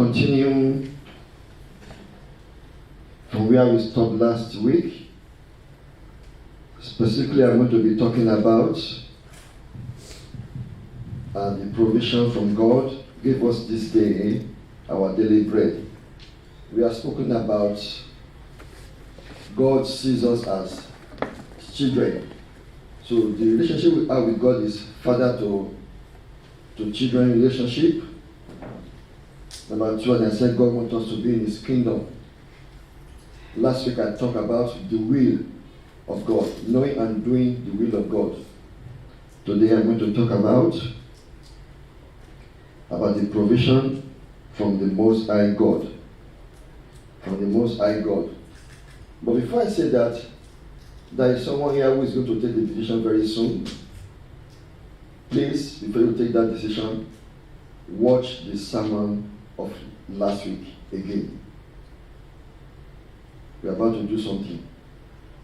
Continue from where we stopped last week. Specifically, I'm going to be talking about the provision from God. Give us this day our daily bread. We have spoken about God sees us as children. So the relationship we have with God is father to children relationship. Number two, and I said God wants us to be in His kingdom. Last week I talked about the will of God, knowing and doing the will of God. Today I'm going to talk about the provision from the Most High God. From the Most High God. But before I say that, there is someone here who is going to take the decision very soon. Please, before you take that decision, watch the sermon of last week again. We are about to do something.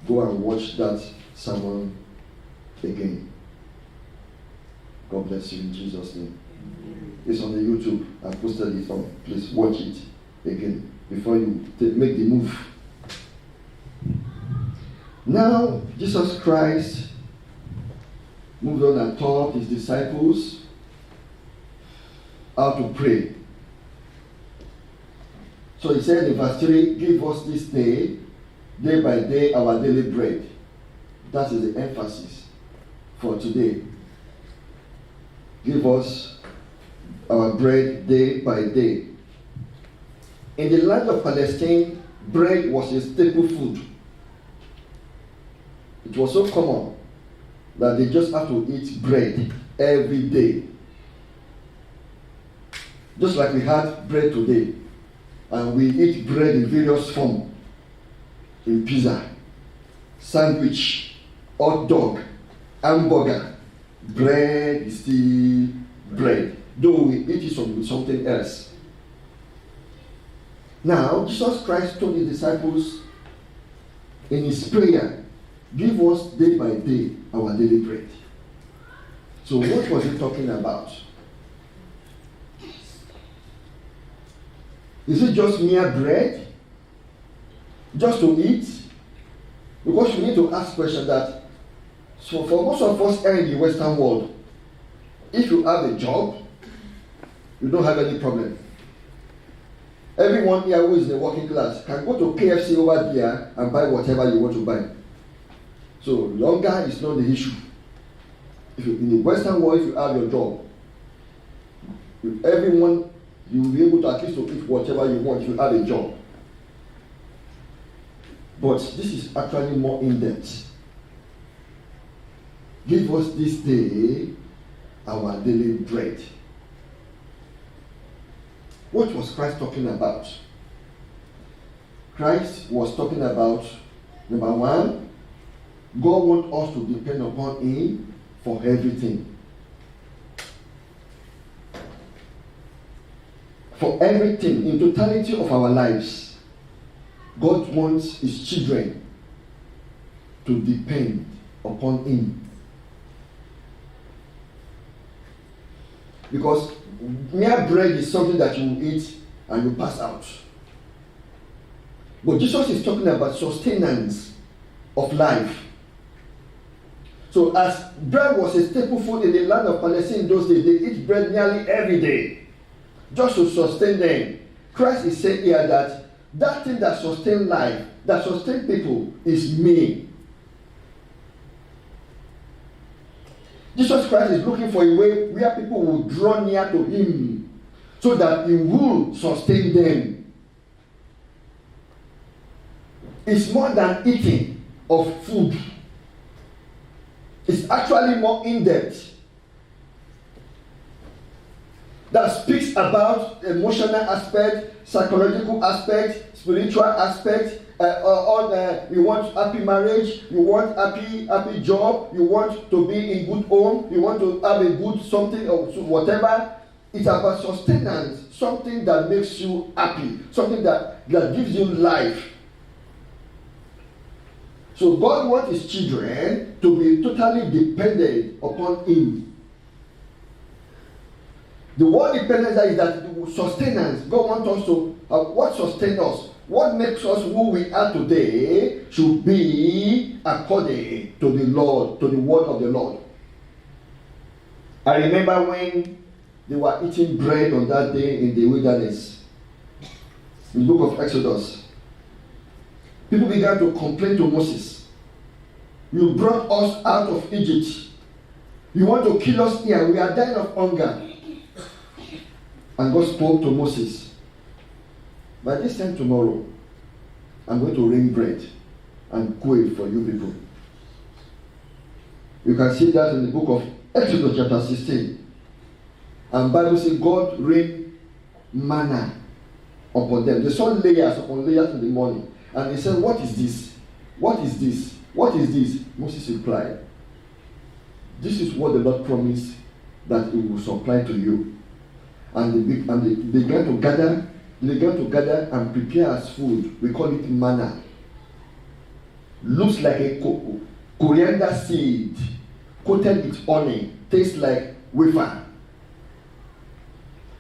Go and watch that sermon again. God bless you in Jesus' name. It's on the YouTube. I posted it on. Please watch it again before you make the move. Now, Jesus Christ moved on and taught His disciples how to pray. So He said in verse 3, give us this day by day, our daily bread. That is the emphasis for today. Give us our bread day by day. In the land of Palestine, bread was a staple food. It was so common that they just have to eat bread every day. Just like we had bread today. And we eat bread in various forms. In pizza, sandwich, hot dog, hamburger. Bread is still bread. Though we eat it with something else. Now, Jesus Christ told His disciples in His prayer, give us day by day our daily bread. So what was He talking about? Is it just mere bread? Just to eat? Because you need to ask question that, so for most of us here in the Western world, if you have a job, you don't have any problem. Everyone here who is in the working class can go to KFC over there and buy whatever you want to buy. So hunger is not the issue. If you, in the Western world, if you have your job, everyone, you will be able to at least to eat whatever you want if you have a job. But this is actually more in-depth. Give us this day our daily bread. What was Christ talking about? Christ was talking about, number one, God wants us to depend upon Him for everything. For everything, in totality of our lives, God wants His children to depend upon Him. Because mere bread is something that you eat and you pass out. But Jesus is talking about sustenance of life. So as bread was a staple food in the land of Palestine in those days, they eat bread nearly every day. Just to sustain them. Christ is saying here that thing that sustains life, that sustains people, is me. Jesus Christ is looking for a way where people will draw near to Him so that He will sustain them. It's more than eating of food. It's actually more in-depth. That speaks about emotional aspect, psychological aspect, spiritual aspect. You want happy marriage, you want happy job, you want to be in good home, you want to have a good something or whatever. It's about sustenance, something that makes you happy, something that gives you life. So God wants His children to be totally dependent upon Him. The word dependence is that sustenance. God wants us to, what sustains us, what makes us who we are today should be according to the Lord, to the word of the Lord. I remember when they were eating bread on that day in the wilderness, in the book of Exodus. People began to complain to Moses. You brought us out of Egypt. You want to kill us here. We are dying of hunger. And God spoke to Moses. By this time tomorrow, I'm going to rain bread and quail for you people. You can see that in the book of Exodus chapter 16. And Bible says God rained manna upon them. They saw layers upon layers in the morning. And they said, what is this? What is this? What is this? Moses replied, this is what the Lord promised that he will supply to you. And they began to gather and prepare as food. We call it manna. Looks like a coriander seed coated with honey. Tastes like wafer.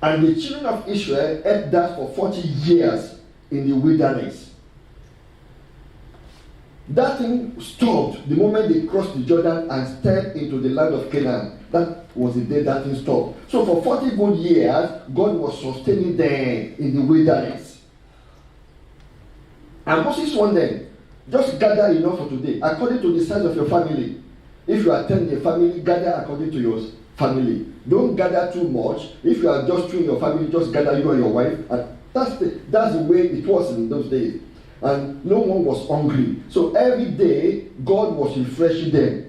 And the children of Israel ate that for 40 years in the wilderness. That thing stopped the moment they crossed the Jordan and stepped into the land of Canaan. That was the day that thing stopped. So for 40 good years, God was sustaining them in the wilderness. And Moses warned them, just gather enough for today, according to the size of your family. If you are 10 in a family, gather according to your family. Don't gather too much. If you are just two in your family, just gather you and your wife. And that's the way it was in those days. And no one was hungry. So every day, God was refreshing them.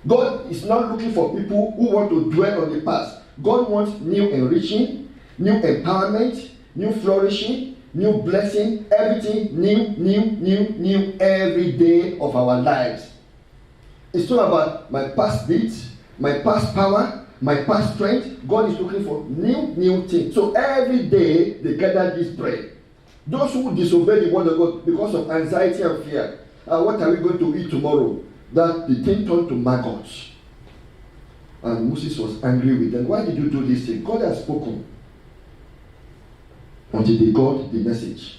God is not looking for people who want to dwell on the past. God wants new enriching, new empowerment, new flourishing, new blessing, everything new every day of our lives. It's not about my past deeds, my past power, my past strength. God is looking for new things. So every day they gather this bread. Those who disobey the word of God because of anxiety and fear, what are we going to eat tomorrow? That the thing turned to maggots. And Moses was angry with them. Why did you do this thing? God has spoken. Until they got the message.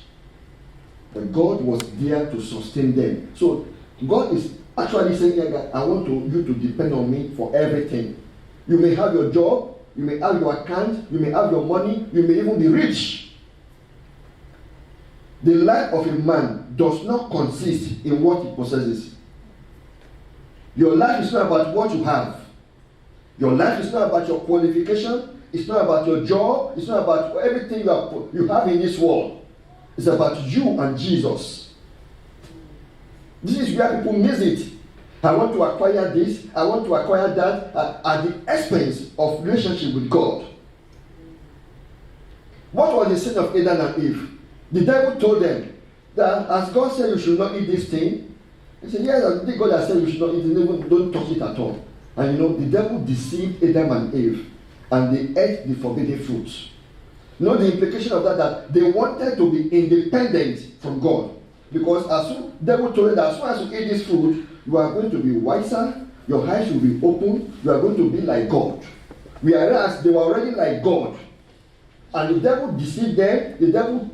But God was there to sustain them. So God is actually saying that I want you to depend on me for everything. You may have your job, you may have your account, you may have your money, you may even be rich. The life of a man does not consist in what he possesses. Your life is not about what you have. Your life is not about your qualification. It's not about your job. It's not about everything you have in this world. It's about you and Jesus. This is where people miss it. I want to acquire this. I want to acquire that at the expense of relationship with God. What was the sin of Adam and Eve? The devil told them that as God said you should not eat this thing, he said, yes, I think God has said you should not eat it, don't touch it at all. And the devil deceived Adam and Eve, and they ate the forbidden fruits. The implication of that they wanted to be independent from God. Because the devil told them that as soon as you eat this fruit, you are going to be wiser, your eyes will be open, you are going to be like God. Whereas they were already like God. And the devil deceived them, the devil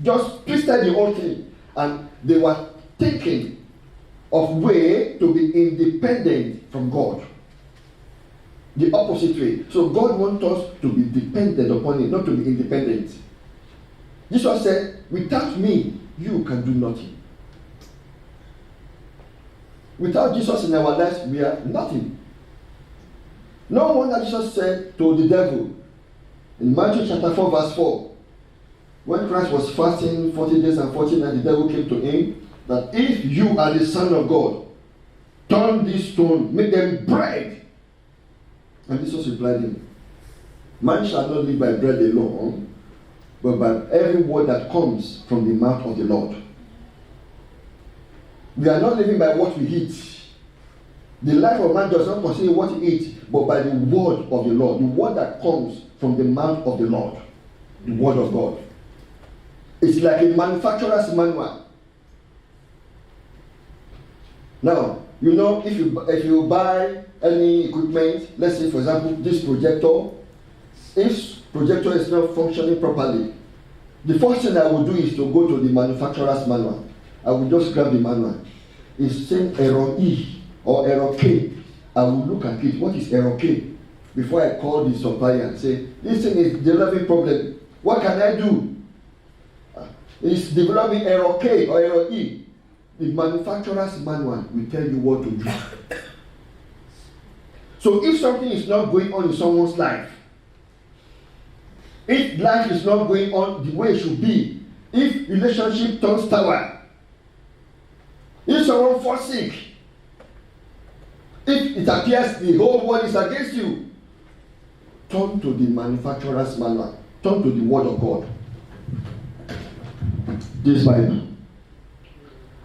just twisted the whole thing, and they were thinking of way to be independent from God. The opposite way. So God wants us to be dependent upon Him, not to be independent. Jesus said, without me, you can do nothing. Without Jesus in our lives, we are nothing. No wonder Jesus said to the devil in Matthew chapter 4 verse 4, when Christ was fasting 40 days and 40 nights, the devil came to him that if you are the Son of God, turn this stone, make them bread. And Jesus replied him, man shall not live by bread alone, but by every word that comes from the mouth of the Lord. We are not living by what we eat. The life of man does not consider what he eats, but by the word of the Lord, the word that comes from the mouth of the Lord, the word of God. It's like a manufacturer's manual. Now, if you buy any equipment, let's say for example this projector, if projector is not functioning properly, the first thing I will do is to go to the manufacturer's manual. I will just grab the manual. It's saying error E or error K. I will look at it. What is error K? Before I call the supplier and say, this thing is developing problem. What can I do? It's developing error K or error E. The manufacturer's manual will tell you what to do. So if something is not going on in someone's life, if life is not going on the way it should be, if relationship turns sour, if someone falls sick, if it appears the whole world is against you, turn to the manufacturer's manual. Turn to the word of God. This Bible.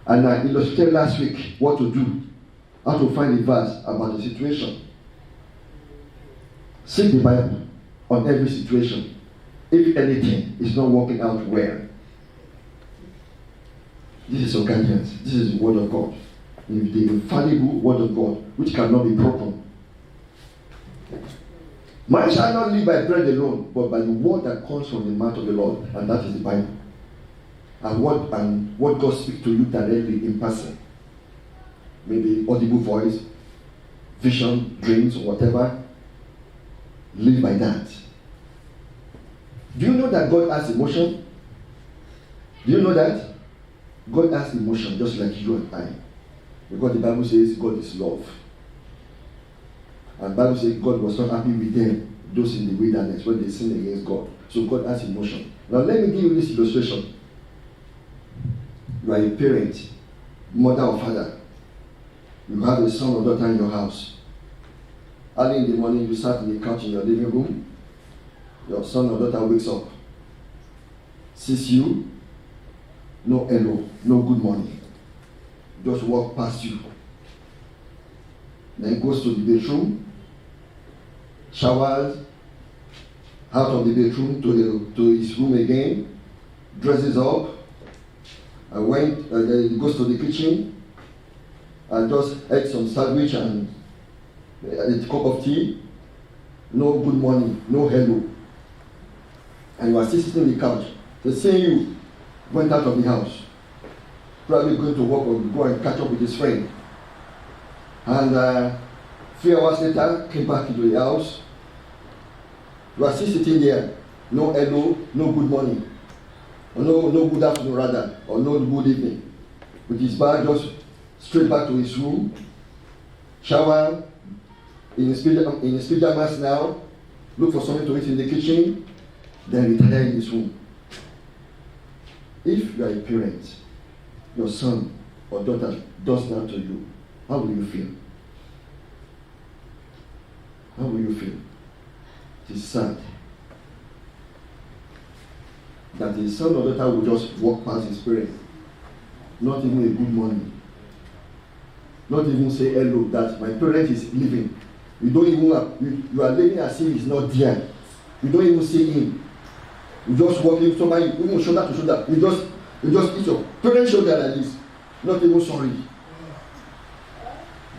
And I illustrated last week what to do, how to find a verse about the situation. Seek the Bible on every situation. If anything is not working out well, this is your guidance. This is the word of God. The infallible word of God, which cannot be broken. Man shall not live by bread alone, but by the word that comes from the mouth of the Lord, and that is the Bible. And what God speaks to you directly in person, maybe audible voice, vision, dreams, or whatever. Live by that. Do you know that God has emotion? Do you know that? God has emotion just like you and I. Because the Bible says God is love. And the Bible says God was not happy with them, those in the wilderness, when they sinned against God. So God has emotion. Now let me give you this illustration. You are a parent, mother or father. You have a son or daughter in your house. Early in the morning, you sat on the couch in your living room. Your son or daughter wakes up, sees you, no hello, no good morning. Just walk past you. Then goes to the bedroom, showers, out of the bedroom to his room again, dresses up, and goes to the kitchen and just ate some sandwich and a cup of tea. No good morning, no hello. And you are still sitting on the couch. The same you went out of the house, probably going to work or go and catch up with his friend. And a few hours later, came back into the house. You are still sitting there, no hello, no good morning, or no good afternoon rather, or no good evening. With his bag just straight back to his room, shower, in his pajamas now, look for something to eat in the kitchen, then retire in his room. If you are a parent, your son or daughter does that to you, how will you feel? How will you feel? It is sad that his son or daughter will just walk past his parent, not even a good morning, not even say hello, that my parent is leaving. You don't even you are living as if he's not there. You don't even see him. You just walk in somebody, even shoulder to shoulder. You just hit your parent's shoulder like this, not even sorry.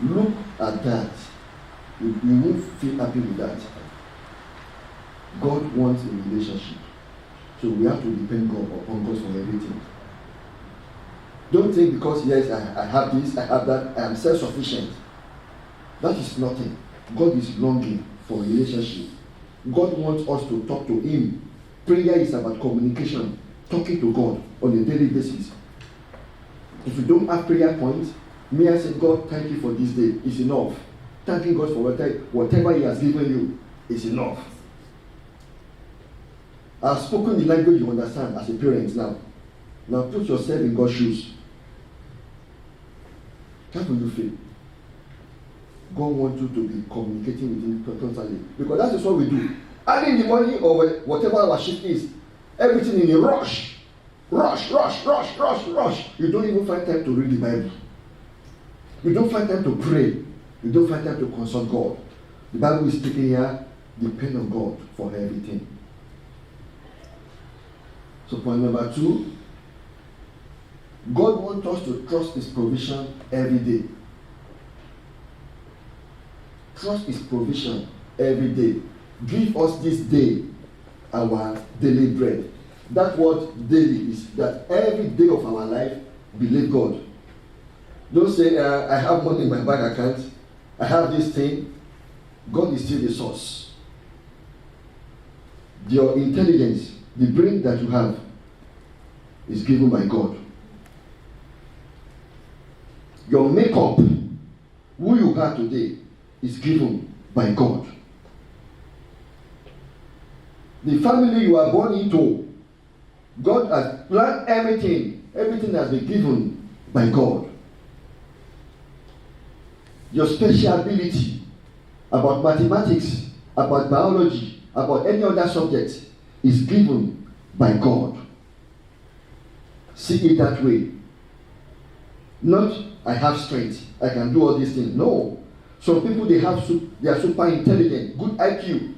Look at that. You won't feel happy with that. God wants a relationship. So we have to depend upon God for everything. Don't think because yes, I have this, I have that, I am self-sufficient. That is nothing. God is longing for a relationship. God wants us to talk to Him. Prayer is about communication, talking to God on a daily basis. If you don't have prayer points, may I say, God, thank you for this day. It's enough. Thanking God for whatever He has given you is enough. I've spoken the language you understand as a parent now. Now put yourself in God's shoes. How will you feel? God wants you to be communicating with Him constantly. Because that is what we do. Early in the morning or whatever our shift is, everything in a rush. Rush. You don't even find time to read the Bible. You don't find time to pray. You don't find time to consult God. The Bible is speaking here, depend on God for everything. So point number 2, God wants us to trust His provision every day. trust His provision every day. Give us this day our daily bread. That word daily is that every day of our life, believe God. Don't say, I have money in my bank account, I have this thing. God is still the source. Your intelligence, the brain that you have, is given by God. Your makeup, who you are today, is given by God. The family you are born into, God has planned everything. Everything has been given by God. Your special ability about mathematics, about biology, about any other subject is given by God. See it that way. Not, I have strength, I can do all these things. No. Some people, they are super intelligent, good IQ.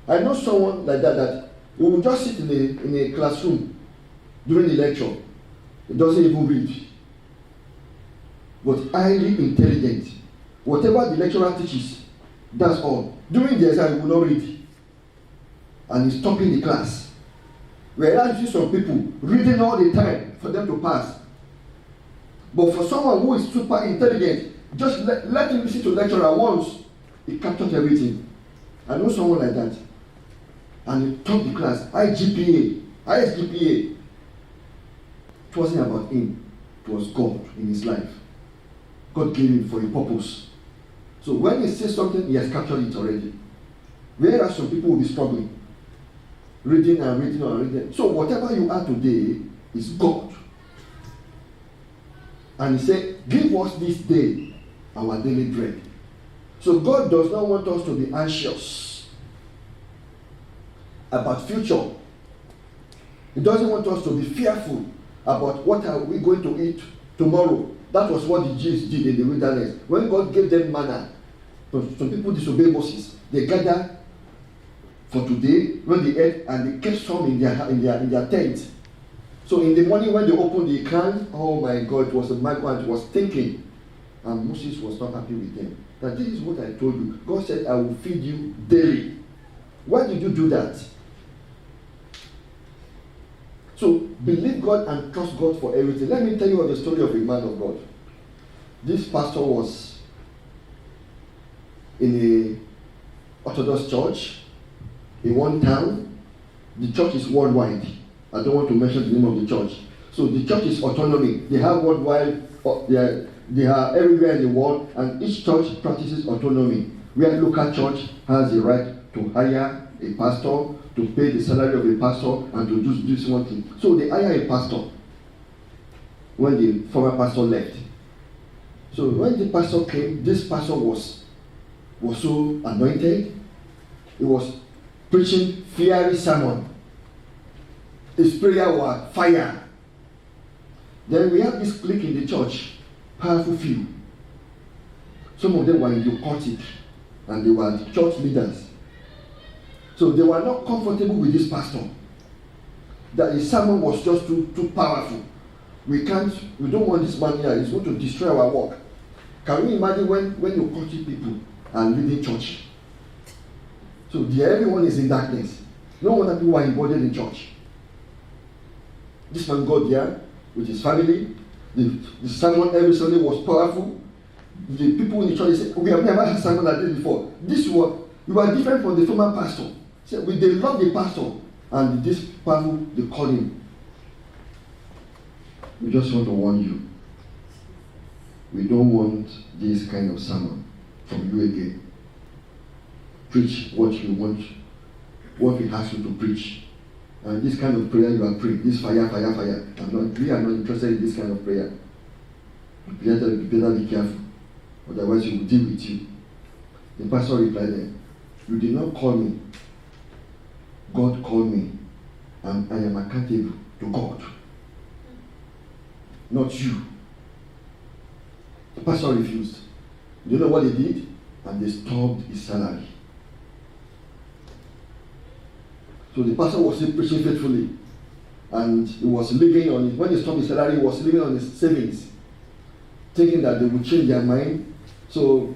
I know someone like that he will just sit in a classroom during the lecture. He doesn't even read. But highly intelligent. Whatever the lecturer teaches, that's all. During the exam, he will not read. And he's stopping the class. Whereas you see some people reading all the time for them to pass. But for someone who is super intelligent, just let him listen to the lecturer once, he captures everything. I know someone like that. And he taught the class, highest GPA. It wasn't about him, it was God in his life. God gave him for a purpose. So when he says something, he has captured it already. Whereas some people will be struggling, reading and reading and reading. So whatever you are today is God. And he said, give us this day our daily bread. So God does not want us to be anxious about future. He doesn't want us to be fearful about what are we going to eat tomorrow. That was what the Jews did in the wilderness. When God gave them manna, some people disobeyed Moses. They gathered for today when they ate, and they kept some in their tent. So in the morning when they opened the can, oh my God, it was a man who was thinking, and Moses was not happy with them. That this is what I told you. God said, I will feed you daily. Why did you do that? So believe God and trust God for everything. Let me tell you the story of a man of God. This pastor was in a Orthodox church in one town. The church is worldwide. I don't want to mention the name of the church. So the church is autonomy. They have worldwide, they are everywhere in the world, and each church practices autonomy. Where local church has the right to hire a pastor, to pay the salary of a pastor, and to do this one thing. So they hire a pastor when the former pastor left. So when the pastor came, this pastor was so anointed. He was preaching fiery sermon. His prayer was fire. Then we have this clique in the church, powerful few. Some of them were in the occultic, and they were the church leaders. So they were not comfortable with this pastor. That his sermon was just too powerful. We don't want this man here. He's going to destroy our work. Can you imagine when you occultic people are leading church? So everyone is in darkness. No wonder people are embodied in church. This man got there with his family. The sermon every Sunday was powerful. The people in the church said, we have never had a sermon like this before. You are different from the former pastor. So they love the pastor, and this powerful, they call him. We just want to warn you. We don't want this kind of sermon from you again. Preach what you want, what we ask you to preach. And this kind of prayer you are praying, this fire. We are not interested in this kind of prayer. You better be careful. Otherwise, he will deal with you. The pastor replied then, you did not call me. God called me. And I am accountable to God. Not you. The pastor refused. You know what they did? And they stopped his salary. So the pastor was still preaching faithfully. And he was living on it. When he stopped his salary, he was living on his savings, thinking that they would change their mind. So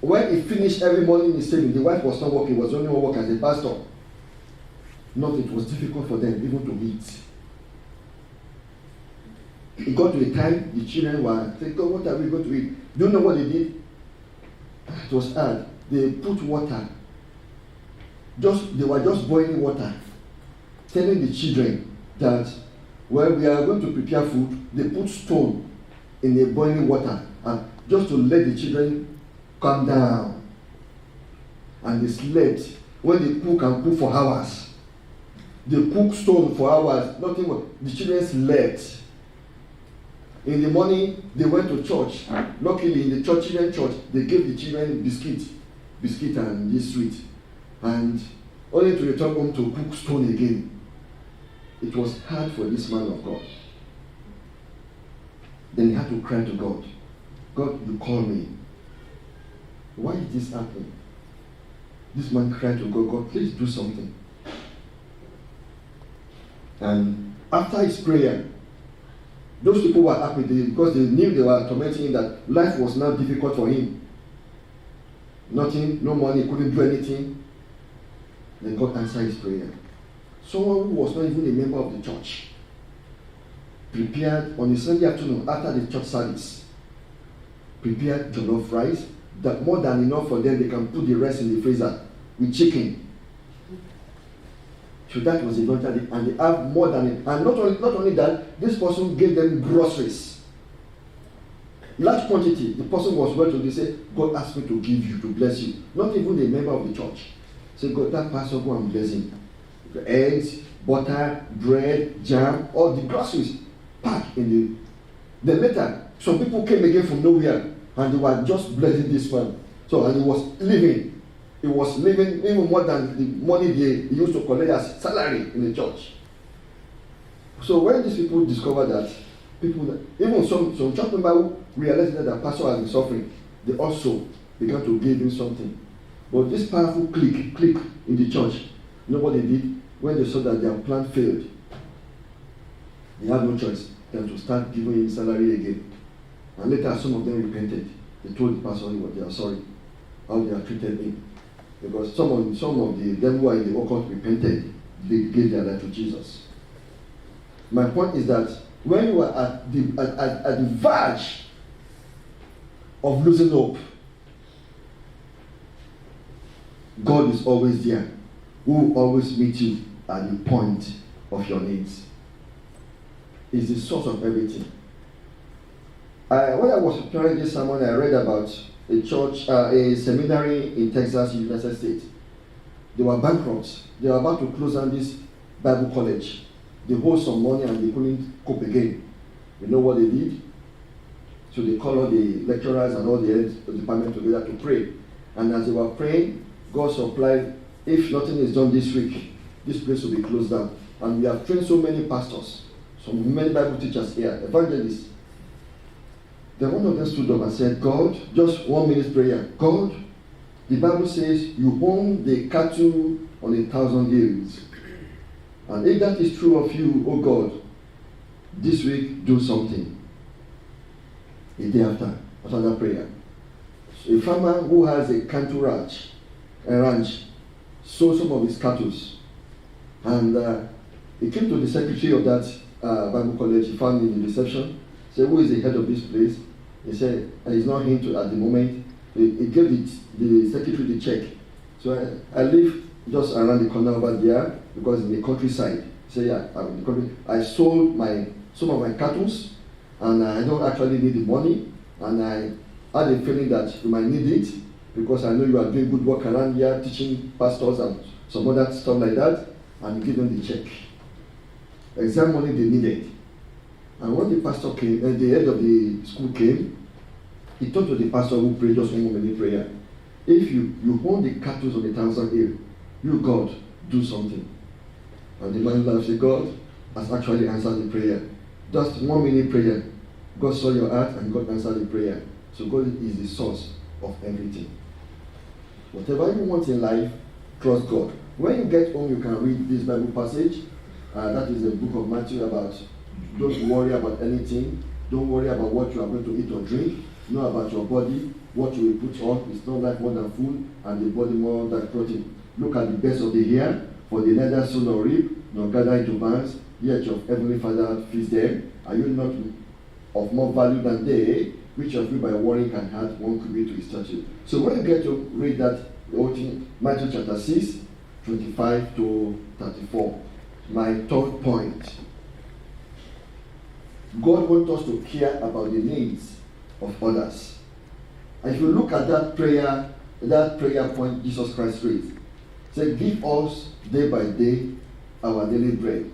When he finished every morning in saving, the wife was not working, was only working as a pastor. Not, it was difficult for them even to eat. It got to a time the children were saying, God, what are we going to eat? Do you know what they did? It was hard. They put water. They were just boiling water, telling the children that when we are going to prepare food, they put stone in the boiling water, and just to let the children calm down. And they slept. When they cook and cook for hours, they cook stone for hours. Nothing more. The children slept. In the morning, they went to church. Luckily, in the children's church, they gave the children biscuit and this sweet, and only to return home to cook stone again. It was hard for this man of God. Then he had to cry to God. God, you call me. Why is this happening? This man cried to God, God, please do something. And after his prayer, those people were happy because they knew they were tormenting him, that life was now difficult for him. Nothing, no money, he couldn't do anything. Then God answered his prayer. Someone who was not even a member of the church prepared on a Sunday afternoon after the church service, prepared jollof rice, that more than enough for them, they can put the rest in the freezer with chicken. So that was eventually, and they have more than it. And not only that, this person gave them groceries. Large quantity. The person was well to do, say, God asked me to give you, to bless you. Not even a member of the church. Say, God, that pastor, go and bless him. The eggs, butter, bread, jam, all the groceries packed in the. Then later, some people came again from nowhere, and they were just blessing this man. So, and he was living. He was living even more than the money they used to collect as salary in the church. So when these people discovered that, even some church members who realized that the pastor has been suffering, they also began to give him something. But this powerful clique in the church, you know what they did? When they saw that their plan failed, they had no choice than to start giving him salary again. And later, some of them repented. They told the pastor they are sorry, how they have treated him. Because some of them who are in the occult repented, they gave their life to Jesus. My point is that when you are at the verge of losing hope, God is always there, who will always meet you at the point of your needs. He's the source of everything. When I was preparing this sermon, I read about a church, a seminary in Texas, United States. They were bankrupt. They were about to close down this Bible college. They owed some money and they couldn't cope again. You know what they did? So they called all the lecturers and all the heads of the department together to pray. And as they were praying, God supplied, if nothing is done this week, this place will be closed down. And we have trained so many pastors, so many Bible teachers here, evangelists. Then one of them stood up and said, God, just 1 minute prayer. God, the Bible says you own the cattle on 1,000 hills. And if that is true of you, oh God, this week do something. A day after that prayer. So a farmer who has a cattle ranch, sold some of his cattle. And he came to the secretary of that Bible college. He found him in the reception. Said, who is the head of this place? He said, he's not here at the moment. He gave the secretary the check. So I live just around the corner over there because in the countryside. He said, yeah, I'm in the country. I sold some of my cattle and I don't actually need the money. And I had a feeling that you might need it because I know you are doing good work around here, teaching pastors and some other stuff like that. And he gave them the check. Exam money they needed. And when the pastor came, the head of the school came, he talked to the pastor who prayed just 1 minute prayer. If you own the cattle on 1,000 hills, you, God, do something. And the man laughed and said, God has actually answered the prayer. Just 1 minute prayer. God saw your heart and God answered the prayer. So God is the source of everything. Whatever you want in life, trust God. When you get home, you can read this Bible passage. That is the book of Matthew about don't worry about anything. Don't worry about what you are going to eat or drink. Know about your body, what you will put on. It's not like more than food, and the body more than protein. Look at the best of the hair, for they neither sow nor reap, nor gather into barns, yet your heavenly Father feeds them. Are you not of more value than they? Which of you by worrying can add 1 cubit to his stature? So when you get to read that whole thing, Matthew chapter 6, 25 to 34, my third point. God wants us to care about the needs of others. And if you look at that prayer point Jesus Christ raised, say, give us day by day our daily bread.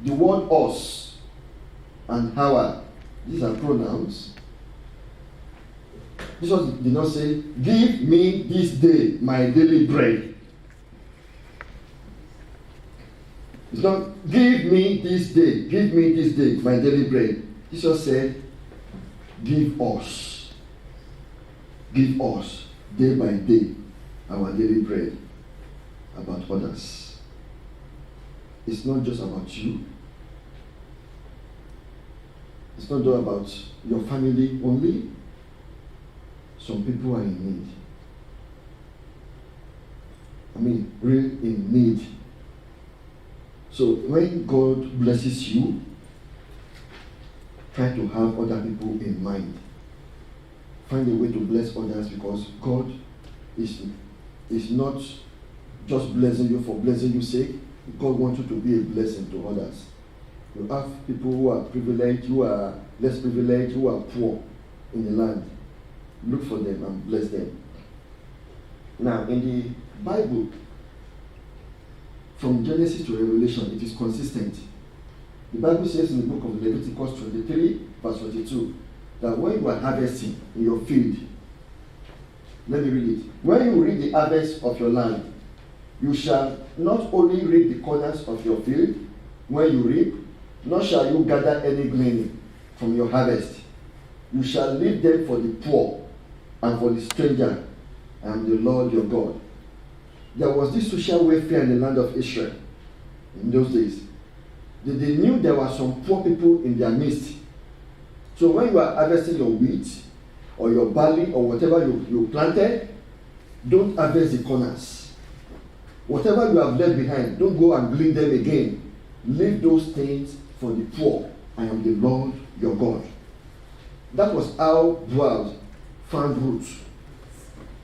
The word us and our, these are pronouns. Jesus did not say, give me this day my daily bread. It's not, give me this day my daily bread. Jesus said, give us day by day our daily bread. About others. It's not just about you. It's not just about your family only. Some people are in need. Real in need. So when God blesses you, try to have other people in mind. Find a way to bless others, because God is not just blessing you for blessing you sake. God wants you to be a blessing to others. You have people who are privileged, who are less privileged, who are poor in the land. Look for them and bless them. Now, in the Bible, from Genesis to Revelation, it is consistent. The Bible says in the book of Leviticus 23, verse 22, that when you are harvesting in your field, let me read it. When you reap the harvest of your land, you shall not only reap the corners of your field when you reap, nor shall you gather any gleaning from your harvest. You shall leave them for the poor and for the stranger. I am the Lord your God. There was this social welfare in the land of Israel in those days. They knew there were some poor people in their midst. So when you are harvesting your wheat or your barley or whatever you planted, don't harvest the corners. Whatever you have left behind, don't go and glean them again. Leave those things for the poor. I am the Lord your God. That was how Boaz found Ruth.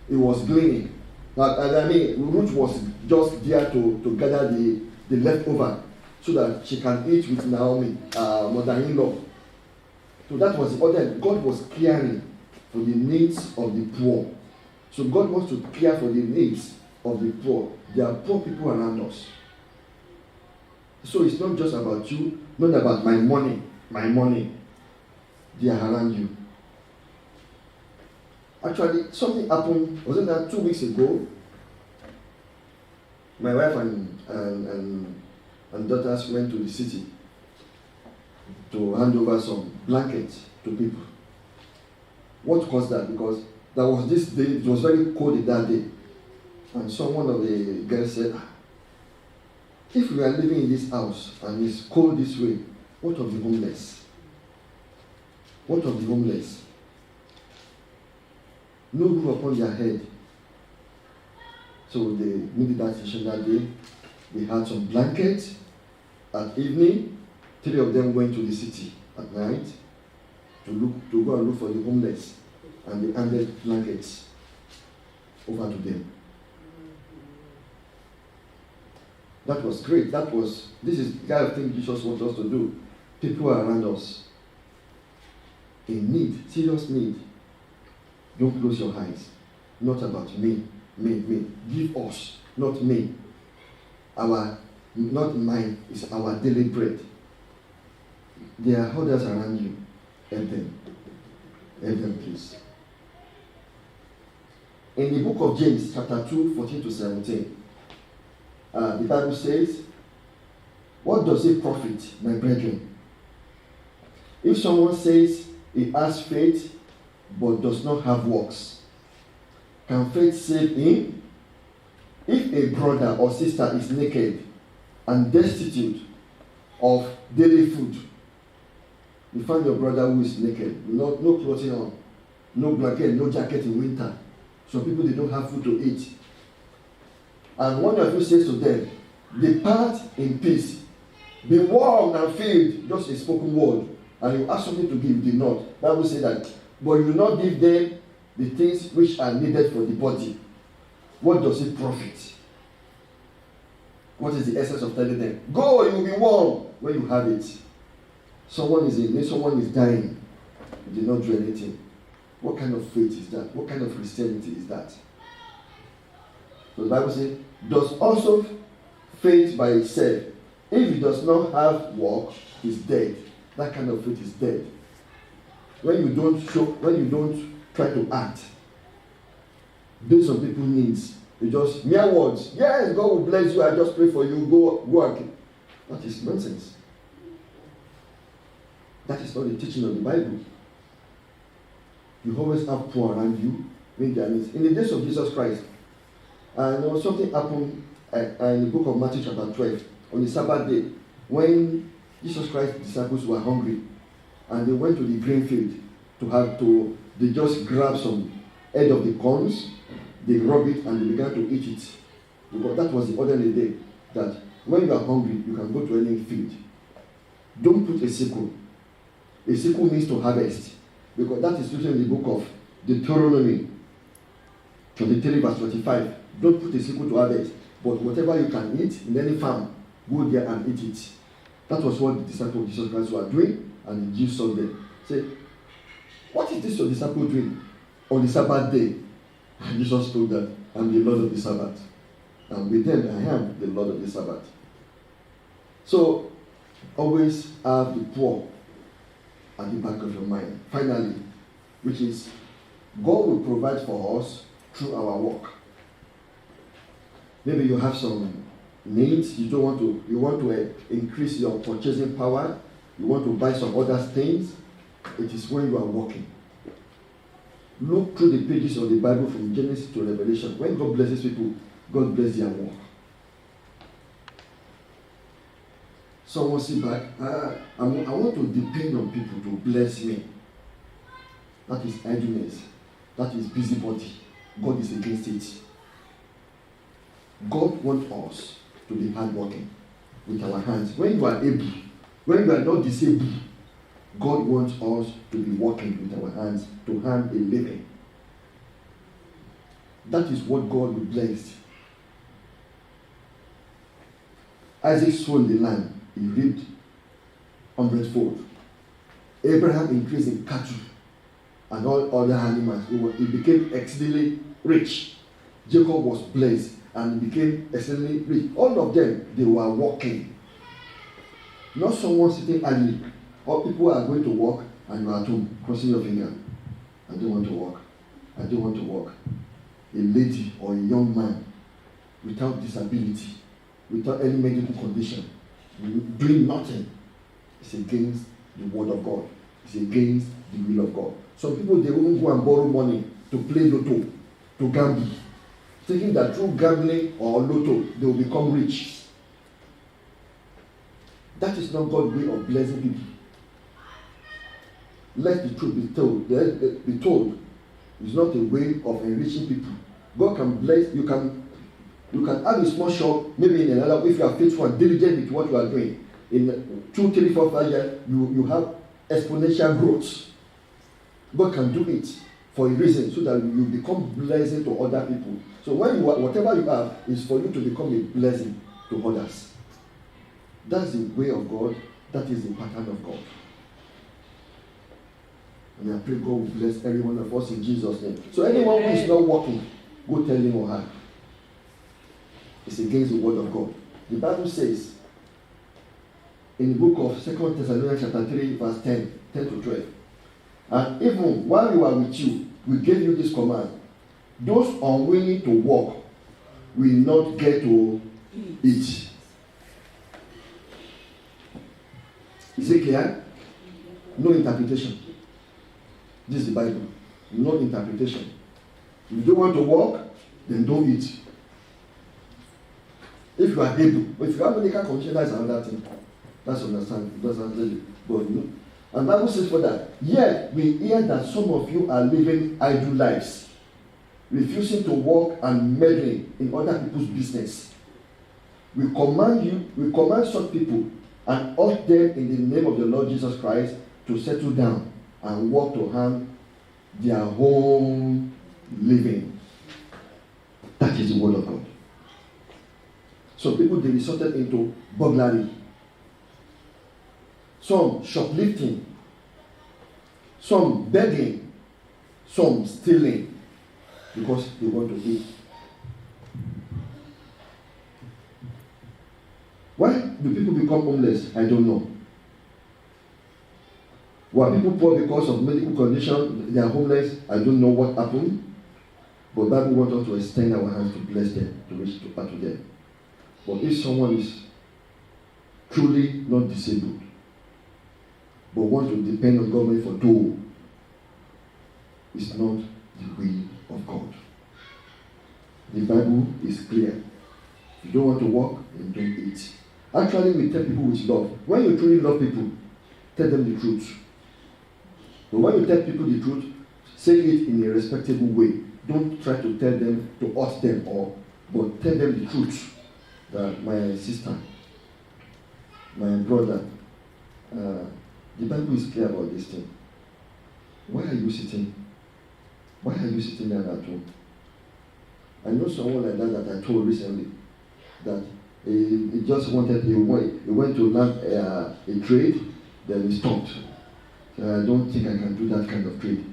He was gleaning. Ruth was just there to gather the leftover so that she can eat with Naomi, mother-in-law. So that was the order. God was caring for the needs of the poor. So God wants to care for the needs of the poor. There are poor people around us. So it's not just about you, not about my money. They are around you. Actually, something happened, wasn't that 2 weeks ago? My wife and daughters went to the city to hand over some blankets to people. What caused that? Because there was this day, it was very cold that day. And one of the girls said, if we are living in this house and it's cold this way, what of the homeless? What of the homeless? No roof upon their head. So they made that decision that day. They had some blankets. At evening, 3 of them went to the city at night to go and look for the homeless. And they handed blankets over to them. That was great. This is the kind of thing Jesus wants us to do. People are around us in need, serious need. Don't close your eyes. Not about me. Give us, not me. Not mine, is our daily bread. There are others around you. Help them. Help them, please. In the book of James, chapter 2, 14 to 17, the Bible says, what does it profit, my brethren? If someone says he has faith but does not have works, can faith save him? If a brother or sister is naked and destitute of daily food, you find your brother who is naked, no clothing on, no blanket, no jacket in winter. Some people, they don't have food to eat. And one of you says to them, depart in peace, be warmed and filled, just a spoken word. And you ask something to give, you did not. Bible says that, but you will not give them the things which are needed for the body. What does it profit? What is the essence of telling them? Go, you will be warm when you have it. Someone is in need, someone is dying. You did not do anything. What kind of faith is that? What kind of Christianity is that? So the Bible says, does also faith by itself, if it does not have work, is dead. That kind of faith is dead. When you don't try to act based on people's needs, you just mere words. Yes, God will bless you. I just pray for you. Go work. That is nonsense. That is not the teaching of the Bible. You always have poor around you when there are needs. In the days of Jesus Christ, there was something happened in the book of Matthew chapter 12 on the Sabbath day when Jesus Christ's disciples were hungry and they went to the grain field they just grabbed some head of the corns, they rub it and they began to eat it. Because that was the order of the day, that when you are hungry, you can go to any field. Don't put a sickle. A sickle means to harvest, because that is written in the book of Deuteronomy 23 verse 25. Don't put a sickle to harvest, but whatever you can eat in any farm, go there and eat it. That was what the disciples of Jesus Christ were doing, and the Jews saw them. Say, what is this your disciple doing on the Sabbath day? And Jesus told that, I'm the Lord of the Sabbath. And with them, I am the Lord of the Sabbath. So, always have the poor at the back of your mind. Finally, which is, God will provide for us through our work. Maybe you have some needs, you want to increase your purchasing power, you want to buy some other things. It is when you are working. Look through the pages of the Bible from Genesis to Revelation. When God blesses people, God blesses their work. Someone say back, I want to depend on people to bless me. That is idleness. That is busybody. God is against it. God wants us to be hardworking with our hands. When you are able, when you are not disabled, God wants us to be working with our hands to earn a living. That is what God will bless. Isaac sowed the land, he reaped 100-fold. Abraham increased in cattle and all other animals. He became exceedingly rich. Jacob was blessed and became exceedingly rich. All of them, they were working. Not someone sitting idly. Or people are going to work and you are at home crossing your finger. I don't want to work. I don't want to work. A lady or a young man without disability, without any medical condition, doing nothing, it's against the word of God. It's against the will of God. Some people, they won't go and borrow money to play lotto, to gamble, thinking that through gambling or lotto, they will become rich. That is not God's way of blessing people. Let the truth be told. It's not a way of enriching people. God can bless, you can have a small shop, maybe in another, if you are faithful and diligent with what you are doing. In 2, 3, 4, 5 years, you have exponential growth. God can do it for a reason, so that you become blessing to other people. So whatever you have is for you to become a blessing to others. That's the way of God. That is the pattern of God. And I pray God will bless every one of us in Jesus' name. So anyone who is not working, go tell him or her. It's against the word of God. The Bible says in the book of 2 Thessalonians chapter 3, verse 10 to 12. And even while we are with you, we gave you this command. Those unwilling to work will not get to eat. Is it clear? No interpretation. This is the Bible. No interpretation. If you don't want to work, then don't eat. If you are able, but if you have medical condition, that's another thing. That's understandable. But And the Bible says for that. Yet we hear that some of you are living idle lives, refusing to work and meddling in other people's business. We command such people and urge them in the name of the Lord Jesus Christ to settle down and work to earn their own living. That is the word of God. So people, they resorted into burglary, some shoplifting, some begging, some stealing, because they want to eat. Why do people become homeless? I don't know. Were people poor because of medical condition? They are homeless. I don't know what happened. But the Bible wants us to extend our hands to bless them, to reach out to them. But if someone is truly not disabled, but wants to depend on government for dole, it's not the will of God. The Bible is clear. If you don't want to work, then don't eat. Actually, we tell people with love. When you truly love people, tell them the truth. But when you tell people the truth, say it in a respectable way. Don't try to tell them, to hurt them, but tell them the truth. That my sister, my brother, the Bible is clear about this thing. Why are you sitting? Why are you sitting there at home? I know someone like that I told recently that he just wanted, he went to learn a trade, then he stopped. So I don't think I can do that kind of trade.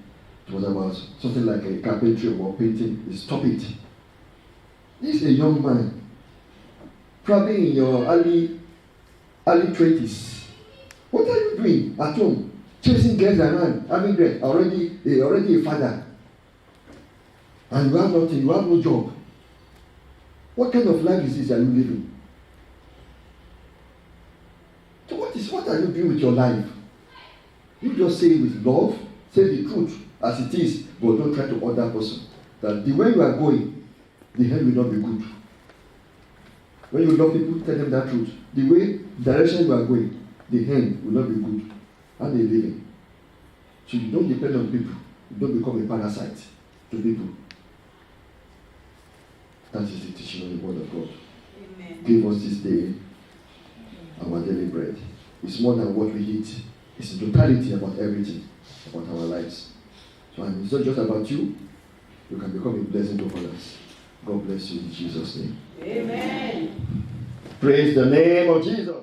It was about something like a carpentry or painting. He stopped it. This is a young man, probably in your early 20s. What are you doing at home? Chasing girls around, having girls, already a father. And you have nothing, you have no job. What kind of life is this that you living? So what are you doing with your life? You just say it with love, say the truth as it is, but don't try to other person. That the way you are going, the end will not be good. When you love people, tell them that truth. The direction you are going, the end will not be good. How they living? So you don't depend on people. You don't become a parasite to people. That is the teaching of the word of God. Amen. Give us this day our daily bread. It's more than what we eat. It's the totality about everything, about our lives. So it's not just about you. You can become a blessing to others. God bless you in Jesus' name. Amen. Praise the name of Jesus.